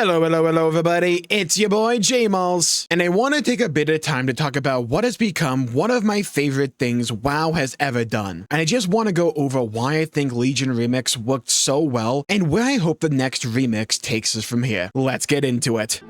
Hello everybody, it's your boy Jmulls, and I want to take a bit of time to talk about what has become one of my favorite things WoW has ever done. And I just want to go over why I think Legion Remix worked so well, and where I hope the next remix takes us from here. Let's get into it.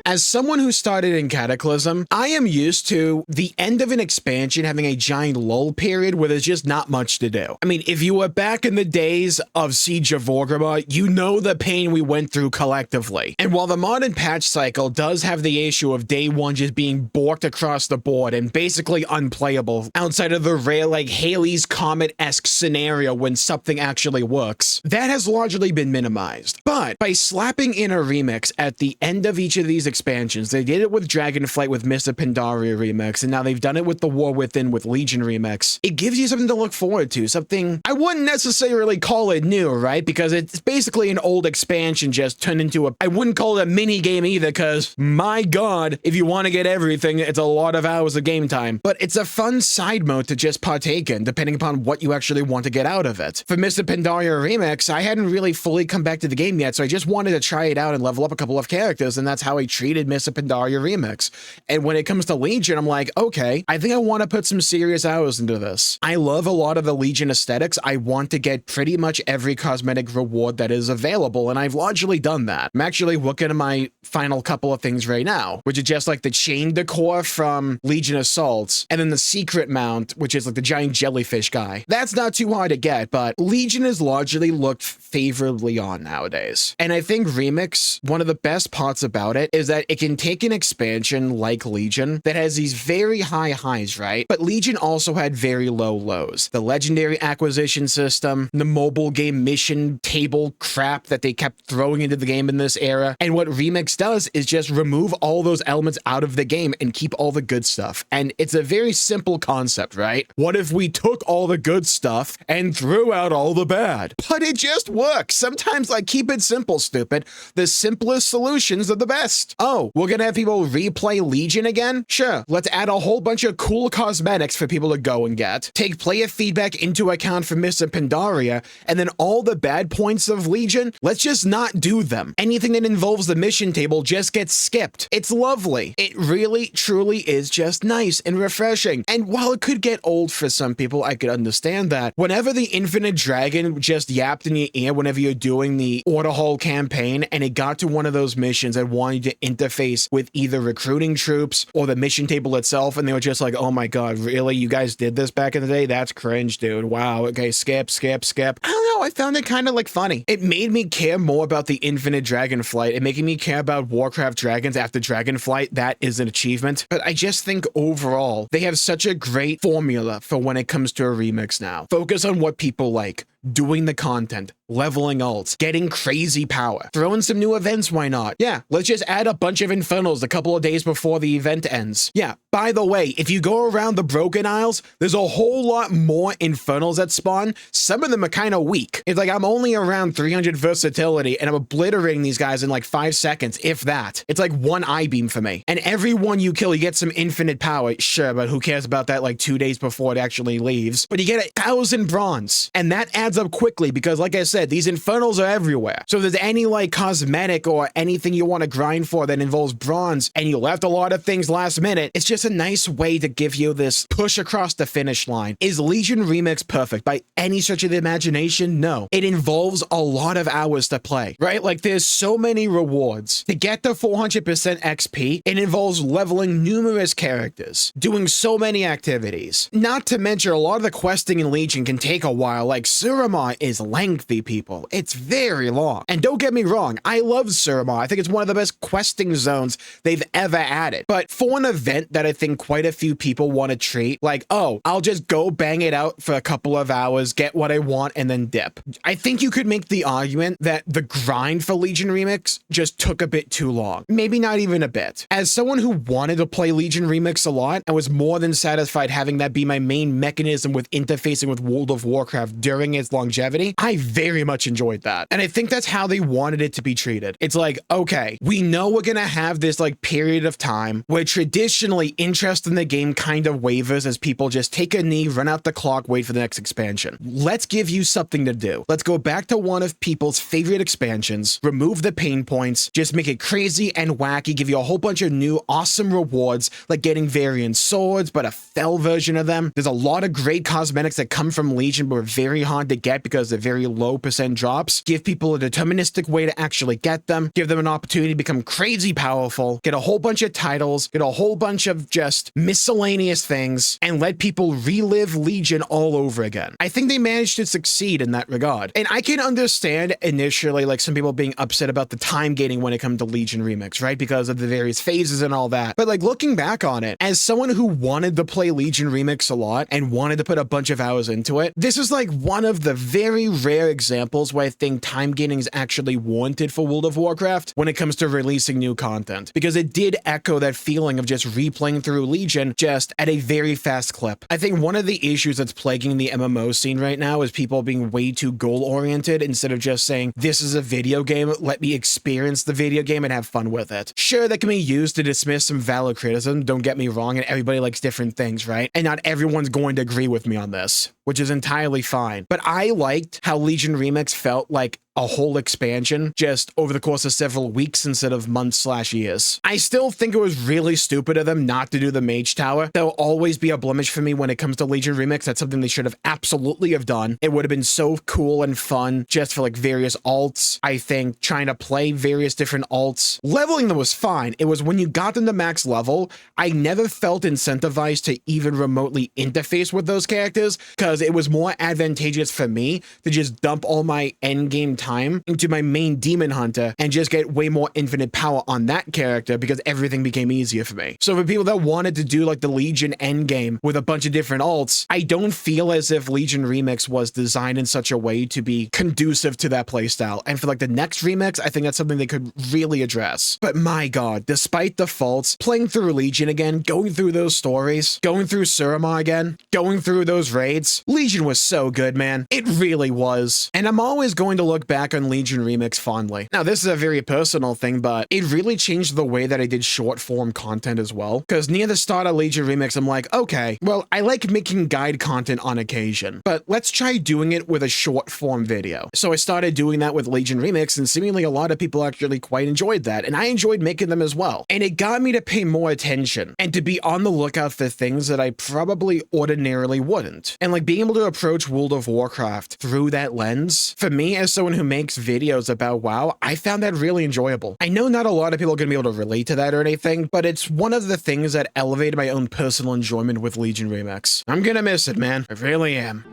As someone who started in Cataclysm, I am used to the end of an expansion having a giant lull period where there's just not much to do. I mean, if you were back in the days of Siege of Orgrimmar, you know the pain we went through collectively. And while the modern patch cycle does have the issue of day one just being borked across the board and basically unplayable outside of the rare like Halley's Comet-esque scenario when something actually works, that has largely been minimized. But by slapping in a remix at the end of each of these expansions, they did it with Dragonflight with Mists of Pandaria remix, and now they've done it with the War Within with Legion remix. It gives you something to look forward to, something I wouldn't necessarily call it new, right? Because it's basically an old expansion just turned into a, I wouldn't call it a mini game either, because my god, if you want to get everything, it's a lot of hours of game time. But it's a fun side mode to just partake in, depending upon what you actually want to get out of it. For Mists of Pandaria remix, I hadn't really fully come back to the game yet, so I just wanted to try it out and level up a couple of characters, and that's how I treated Mists of Pandaria remix. And when it comes to Legion, I'm like, okay, I think I want to put some serious hours into this. I love a lot of the Legion aesthetics. I want to get pretty much every cosmetic reward that is available, and I've largely done that. I'm actually looking at my final couple of things right now, which is just like the chain decor from Legion Assaults, and then the secret mount, which is like the giant jellyfish guy. That's not too hard to get, but Legion is largely looked favorably on nowadays. And I think Remix, one of the best parts about it is that it can take an expansion like Legion that has these very high highs, right? But Legion also had very low lows. The legendary acquisition system, the mobile game mission table crap that they kept throwing into the game in this era. And what Remix does is just remove all those elements out of the game and keep all the good stuff. And it's a very simple concept, right? What if we took all the good stuff and threw out all the bad? But it just works. Sometimes, like, keep it simple, stupid. The simplest solutions are the best. Oh, we're gonna have people replay Legion again? Sure, let's add a whole bunch of cool cosmetics for people to go and get. Take player feedback into account for Mists of Pandaria, and then all the bad points of Legion, let's just not do them. Anything that involves the mission table just gets skipped. It's lovely. It really, truly is just nice and refreshing. And while it could get old for some people, I could understand that. Whenever the Infinite Dragon just yapped in your ear whenever you're doing the Order Hall campaign, and it got to one of those missions that wanted to interface with either recruiting troops or the mission table itself, and they were just like, oh my god, really? You guys did this back in the day? That's cringe, dude. Wow. Okay, skip. I don't know, I found it kind of like funny. It made me care more about the Infinite Dragonflight and making me care about Warcraft Dragons after Dragonflight. That is an achievement. But I just think overall, they have such a great formula for when it comes to a remix now. Focus on what people like. Doing the content, leveling alts, getting crazy power, throwing some new events, why not? Yeah, let's just add a bunch of Infernals a couple of days before the event ends. Yeah, by the way, if you go around the Broken Isles, there's a whole lot more Infernals that spawn. Some of them are kind of weak. It's like I'm only around 300 versatility and I'm obliterating these guys in like 5 seconds, if that. It's like one eye beam for me. And every one you kill, you get some infinite power. Sure, but who cares about that like 2 days before it actually leaves? But you get 1,000 bronze, and that adds up quickly because, like I said, these Infernals are everywhere. So if there's any like cosmetic or anything you want to grind for that involves bronze and you left a lot of things last minute, it's just a nice way to give you this push across the finish line. Is Legion Remix perfect by any stretch of the imagination? No. It involves a lot of hours to play, right? Like there's so many rewards. To get the 400% XP, it involves leveling numerous characters, doing so many activities. Not to mention a lot of the questing in Legion can take a while, like Suramar is lengthy, people. It's very long. And don't get me wrong, I love Suramar. I think it's one of the best questing zones they've ever added. But for an event that I think quite a few people want to treat, like, oh, I'll just go bang it out for a couple of hours, get what I want, and then dip. I think you could make the argument that the grind for Legion Remix just took a bit too long. Maybe not even a bit. As someone who wanted to play Legion Remix a lot, I was more than satisfied having that be my main mechanism with interfacing with World of Warcraft during its longevity. I very much enjoyed that. And I think that's how they wanted it to be treated. It's like, okay, we know we're going gonna have this like period of time where traditionally interest in the game kind of wavers as people just take a knee, run out the clock, wait for the next expansion. Let's give you something to do. Let's go back to one of people's favorite expansions, remove the pain points, just make it crazy and wacky, give you a whole bunch of new awesome rewards, like getting variant swords, but a fell version of them. There's a lot of great cosmetics that come from Legion, but are very hard to get because they're very low percent drops. Give people a deterministic way to actually get them, give them an opportunity to become crazy powerful, get a whole bunch of titles, get a whole bunch of just miscellaneous things, and let people relive Legion all over again. I think they managed to succeed in that regard. And I can understand initially like some people being upset about the time gating when it comes to Legion Remix, right? Because of the various phases and all that. But like looking back on it, as someone who wanted to play Legion Remix a lot and wanted to put a bunch of hours into it, this is like one of the very rare examples where I think time gating is actually warranted for World of Warcraft when it comes to releasing new content, because it did echo that feeling of just replaying through Legion just at a very fast clip. I think one of the issues that's plaguing the MMO scene right now is people being way too goal oriented instead of just saying, this is a video game, let me experience the video game and have fun with it. Sure, that can be used to dismiss some valid criticism, don't get me wrong, and everybody likes different things, right? And not everyone's going to agree with me on this, which is entirely fine. But I liked how Legion Remix felt like a whole expansion just over the course of several weeks instead of months/years. I still think it was really stupid of them not to do the Mage Tower. There'll always be a blemish for me when it comes to Legion Remix. That's something they should have absolutely have done. It would have been so cool and fun just for like various alts. I think trying to play various different alts. Leveling them was fine. It was when you got them to max level, I never felt incentivized to even remotely interface with those characters because it was more advantageous for me to just dump all my endgame time into my main demon hunter and just get way more infinite power on that character because everything became easier for me. So for people that wanted to do like the Legion endgame with a bunch of different alts, I don't feel as if Legion Remix was designed in such a way to be conducive to that playstyle. And for like the next remix, I think that's something they could really address. But my god, despite the faults, playing through Legion again, going through those stories, going through Suramar again, going through those raids, Legion was so good, man. It really was. And I'm always going to look back on Legion Remix fondly. Now, this is a very personal thing, but it really changed the way that I did short form content as well. Because near the start of Legion Remix, I'm like, okay, well, I like making guide content on occasion, but let's try doing it with a short form video. So I started doing that with Legion Remix, and seemingly a lot of people actually quite enjoyed that, and I enjoyed making them as well. And it got me to pay more attention and to be on the lookout for things that I probably ordinarily wouldn't. And like being able to approach World of Warcraft through that lens, for me as someone who makes videos about WoW, I found that really enjoyable. I know not a lot of people are going to be able to relate to that or anything, but it's one of the things that elevated my own personal enjoyment with Legion Remix. I'm gonna miss it, man. I really am.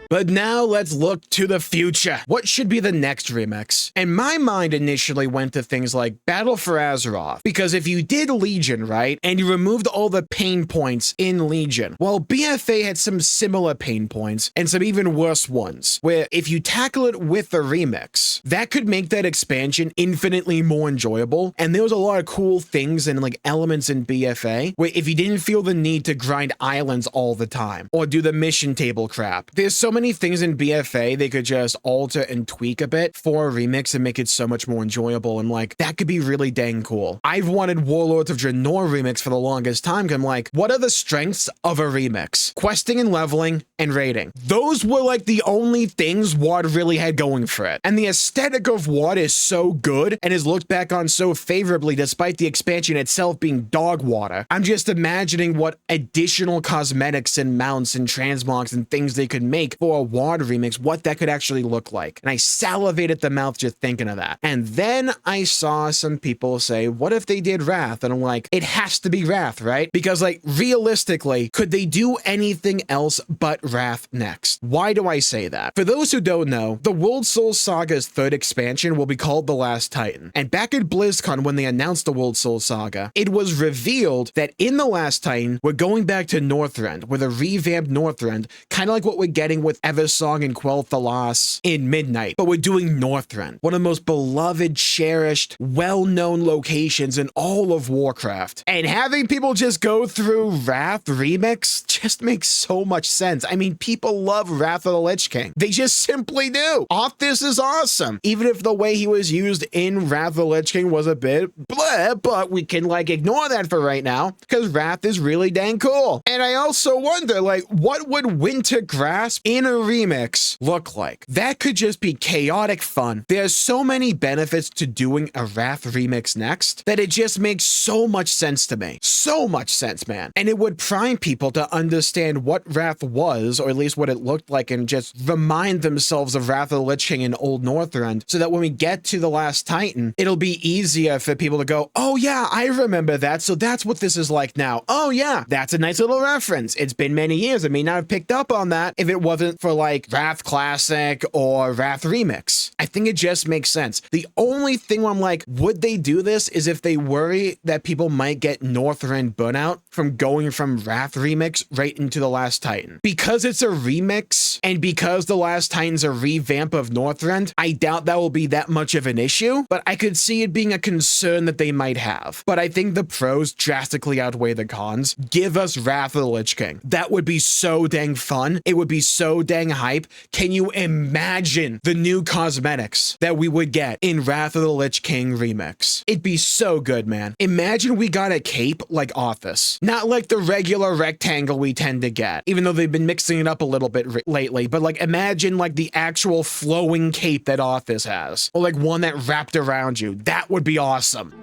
But now let's look to the future. What should be the next remix? And my mind initially went to things like Battle for Azeroth, because if you did Legion, right, and you removed all the pain points in Legion, well, BFA had some similar pain points and some even worse ones, where if you tackle it with the remix, that could make that expansion infinitely more enjoyable. And there was a lot of cool things and like elements in BFA, where if you didn't feel the need to grind islands all the time, or do the mission table crap, there's so many things in BFA they could just alter and tweak a bit for a remix and make it so much more enjoyable, and like that could be really dang cool. I've wanted Warlords of Draenor remix for the longest time, because I'm like, what are the strengths of a remix? Questing and leveling and raiding. Those were like the only things WoD really had going for it. And the aesthetic of WoD is so good and is looked back on so favorably despite the expansion itself being dog water. I'm just imagining what additional cosmetics and mounts and transmogs and things they could make for a WoD remix, what that could actually look like. And I salivated at the mouth just thinking of that. And then I saw some people say, what if they did Wrath? And I'm like, it has to be Wrath, right? Because like realistically, could they do anything else but Wrath next? Why do I say that? For those who don't know, the World Soul Saga's third expansion will be called The Last Titan. And back at BlizzCon, when they announced the World Soul Saga, it was revealed that in The Last Titan, we're going back to Northrend with a revamped Northrend, kind of like what we're getting with Eversong and Quel'Thalas in Midnight, but we're doing Northrend, one of the most beloved, cherished, well-known locations in all of Warcraft. And having people just go through Wrath Remix just makes so much sense. I mean, people love Wrath of the Lich King. They just simply do. Arthas is awesome. Even if the way he was used in Wrath of the Lich King was a bit bleh, but we can like ignore that for right now because Wrath is really dang cool. And I also wonder, like, what would Winter Grasp in a remix look like? That could just be chaotic fun. There's so many benefits to doing a Wrath remix next that it just makes so much sense to me. So much sense, man. And it would prime people to understand what Wrath was, or at least what it looked like, and just remind themselves of Wrath of the Lich King in Old Northrend, so that when we get to the Last Titan, it'll be easier for people to go, oh yeah, I remember that, so that's what this is like now. Oh yeah, that's a nice little reference. It's been many years. I may not have picked up on that if it wasn't for like Wrath Classic or Wrath Remix. I think it just makes sense. The only thing where I'm like, would they do this is if they worry that people might get Northrend burnout from going from Wrath Remix right into the Last Titan. Because it's a remix and because the Last Titan's a revamp of Northrend, I doubt that will be that much of an issue, but I could see it being a concern that they might have. But I think the pros drastically outweigh the cons. Give us Wrath of the Lich King. That would be so dang fun. It would be so dang hype. Can you imagine the new cosmetics that we would get in Wrath of the Lich King remix? It'd be so good, man. Imagine we got a cape like Arthas. Not like the regular rectangle we tend to get, even though they've been mixing it up a little bit lately, but like imagine like the actual flowing cape that Arthas has, or like one that wrapped around you. That would be awesome.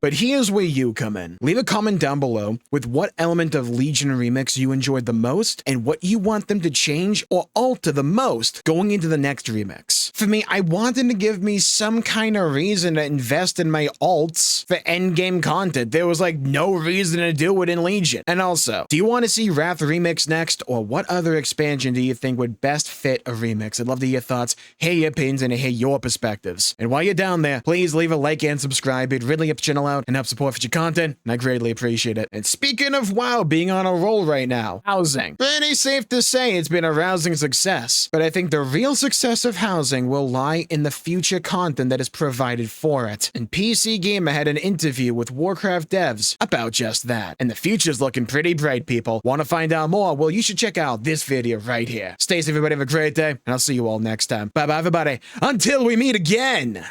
But here's where you come in. Leave a comment down below with what element of Legion Remix you enjoyed the most and what you want them to change or alter the most going into the next remix. For me, I want them to give me some kind of reason to invest in my alts for endgame content. There was like no reason to do it in Legion. And also, do you want to see Wrath Remix next, or what other expansion do you think would best fit a remix? I'd love to hear your thoughts, hear your opinions, and hear your perspectives. And while you're down there, please leave a like and subscribe. It really helps the channel out and help support future content, and I greatly appreciate it. And speaking of WoW being on a roll right now, housing. Pretty safe to say it's been a rousing success, but I think the real success of housing will lie in the future content that is provided for it. And PC Gamer had an interview with Warcraft devs about just that. And the future's looking pretty bright, people. Want to find out more? Well, you should check out this video right here. Stay safe, everybody. Have a great day, and I'll see you all next time. Bye-bye, everybody. Until we meet again.